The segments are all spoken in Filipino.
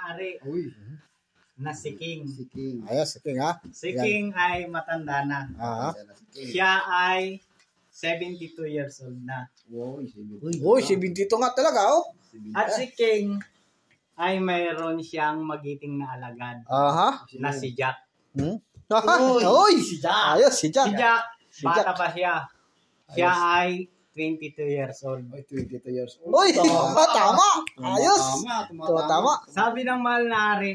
ari na si King. Ayos, si King ha? Si King ay matanda na. Siya ay 72 years old na. Uy, si Bindito nga talaga, oh. At si King ay mayroon siyang magiting na alagad na si Jack. Uy, si Jack. Ayos, si Jack. Si Jack, bata pa siya. Siya ay 22 years old. Uy, tama. Ayos. Tama. Sabi ng mahal na ari,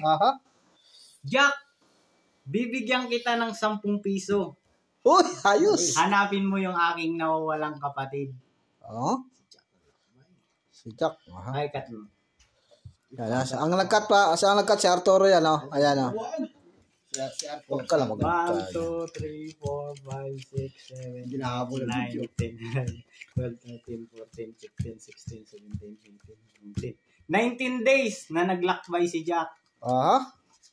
Jack, bibigyan kita ng 10 piso. Uy, ayos. Hanapin mo yung aking nawawalang kapatid. Si Jack. Ay, cut mo. Yan, ang nagkat pa, ang nagkat si Arturo yan, oh. Ayan, oh. Huwag ka lang 1, 2, 3, 4, 5, 6, 7, 8, 9, 10, 11, 12, 13, 14, 15, 16, 17, 18, 19 days na naglakbay si Jack.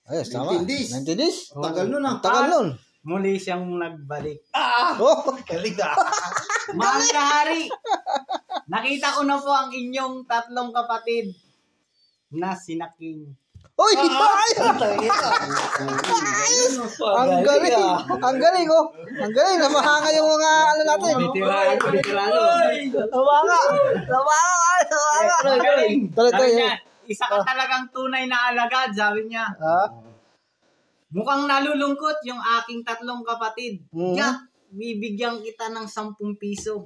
Ayos, tama. 19 days? Tagal nun ah. Tagal nun. Muli siyang nagbalik. Galing ah. Mahal na hari, nakita ko na po ang inyong 3 kapatid na sina King. Uy! Ayos! Ang galing! Ang galing, oh! Ang galing! Namahanga yung mga ano natin. Bitirano. Namahanga! Ang galing. Tuloy. Sabi niya, isa ka talagang tunay na alagad, sabi niya. Mukhang nalulungkot yung aking 3 kapatid. Jack, bibigyan kita ng 10 piso.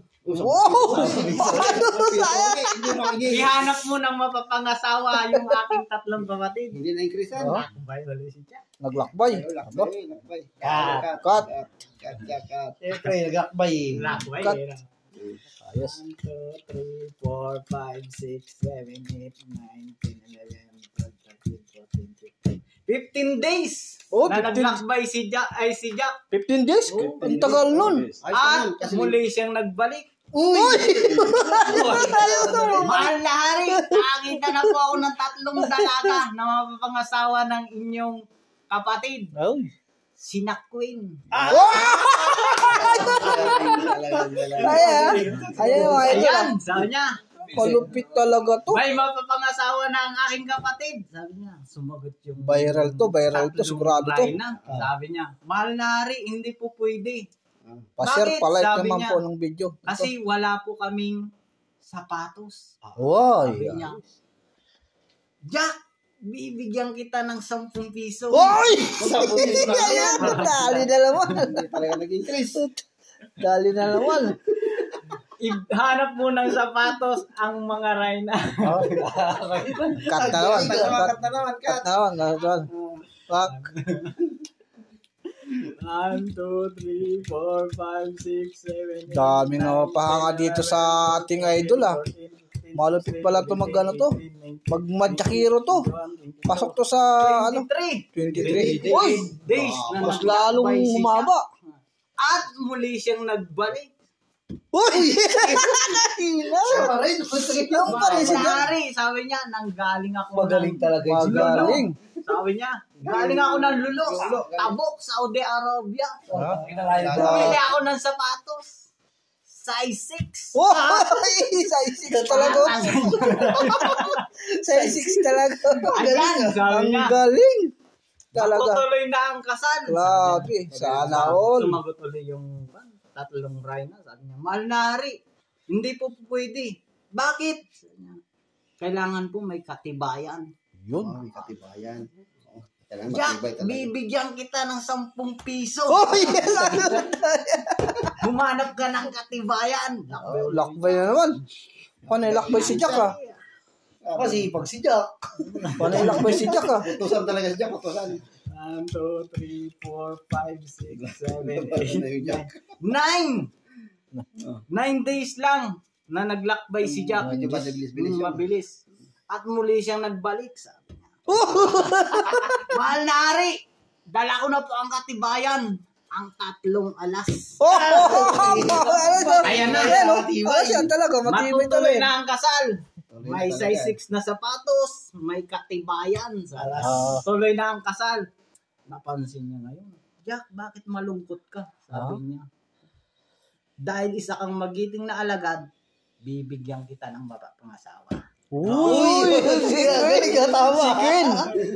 Ihanap mo ng mapapangasawa yung aking 3 kapatid. Hindi na-increasean. Naglakbay ulit si Jack. Naglakbay. Cut. Siyempre, naglakbay. Naglakbay. Cut. Ayos. 1, 2, 3, 4, 5, 6, 7, 8, 9, 10, 11, 12, 13, 14, 15 days na 15 naglakbay si Jack. 15 days? Ang tagal nun. At muli siyang nagbalik. Uy! Mahal na hari, nakakita na po ako ng 3 dalaga na mapapangasawa ng inyong kapatid. Sina Queen. Ayan, sabi niya. Palupit talaga to. May mapapangasawa na ang aking kapatid. Sabi niya, sumagot yung... Viral to, sigurado to. Sabi niya, mahal na hari, hindi po pwede. Pa-share Bakit? palike Sabi naman niya, po ng video. Kasi wala po kaming sapatos. Wow. Sabi niya, Jack, bibigyan kita ng 10 piso. Uy! Ayan, dali na naman. Talaga nag-increase. Dali na naman. Hanap mo ng sapatos ang mga Rayna. Cut na naman. Fuck. 1, 2, 3, 4, 5, 6, 7, 8, Dami na pahanga dito sa ating idol ah. Malupit pala to mag-madjakiro to. Pasok to sa ano? 23. Uy! Days na Mas lalong humaba. At muli siyang nagbalik. Uy! Nakahila. Yung pa rin siya. Hari, sabi niya, nanggaling ako. Magaling talaga yung Magaling. Sabi niya, galing ako ng Lulo, Tabok, Saudi Arabia. Bumili ako ng sapatos. Size 6. Size 6 talaga. Size 6 talaga. Ayan, sabi niya. Ang galing. Talaga. Ako tuloy na ang kasal. Grabe. Sana all. Sumagot ulit yung 3 Rayna. Sabi niya, mahal na hari, hindi po pwede. Bakit? Sabi niya, kailangan po may katibayan. Yun. May katibayan. Jack, bibigyan kita ng 10 piso. Oh, yes! Humanap ka ng katibayan. Lakbay na naman. Panay lakbay si Jack ah. Kasi pag si Jack. Panay lakbay si Jack ah. Putusan talaga si Jack. Putusan. 1, 2, 3, 4, 5, 6, 7, 8, 9. 9 days lang na naglakbay si Jack. Mabilis. At muli siyang nagbalik. Sabi niya, mahal na hari, dala ko na po ang katibayan. Ang 3 alas. Ayan na. Siya talaga. Matibay Matutuloy talaga. na ang kasal. May size 6 na sapatos. May katibayan. Tuloy na ang kasal. Napansin niya ngayon, Jack, bakit malungkot ka? Sabi niya, dahil isa kang magiting na alagad, bibigyan kita ng mapapangasawa. Uy! Si Queen! tama. Si Queen!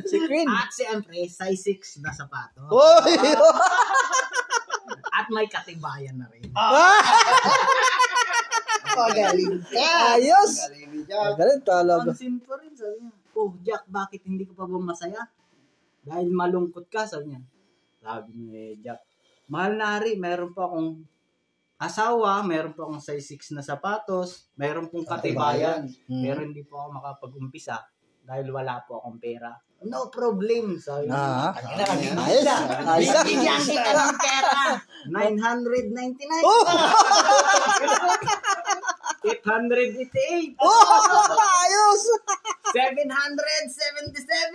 Si Queen! At siyempre, size 6 na sapatos. Uy! At may katibayan na rin. Magaling ka. Ayos! Magaling ni Jack. Galing talaga. Pansin pa rin, sabi niya. Oh, Jack, bakit hindi ka pa ba masaya? Dahil malungkot ka, sabi niya. Sabi niya, Jack, mahal na Hari, meron pa akong asawa, meron pa akong size 6 na sapatos, meron pong katibayan, pero hindi po ako makapag-umpisa dahil wala po akong pera. No problem, sabi niya. Ayos! Ayos! Bigyan kita ng pera. 999. Oh! 888. Oh! Ayos! 777.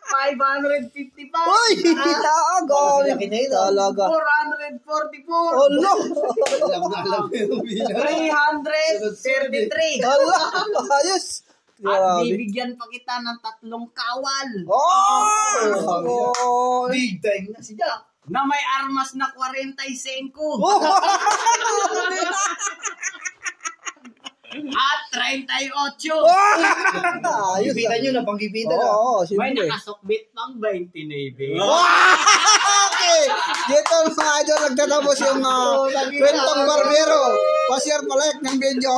555. Uy! Gawin talaga. 444. Ano? Alam na alam mo yung bilang. 333. Ala! Ayos! At Grabe. bibigyan pa kita ng 3 kawal Oh! Big time na si Jack. na may armas na 45. At 38. Ayos! Gipita nyo na, panggipita na. Oo, May siyempre. nakasukbit pang 29. Okay! Dito mga idol, nagtatapos yung kwentong barbero. Pa-share palike ng video.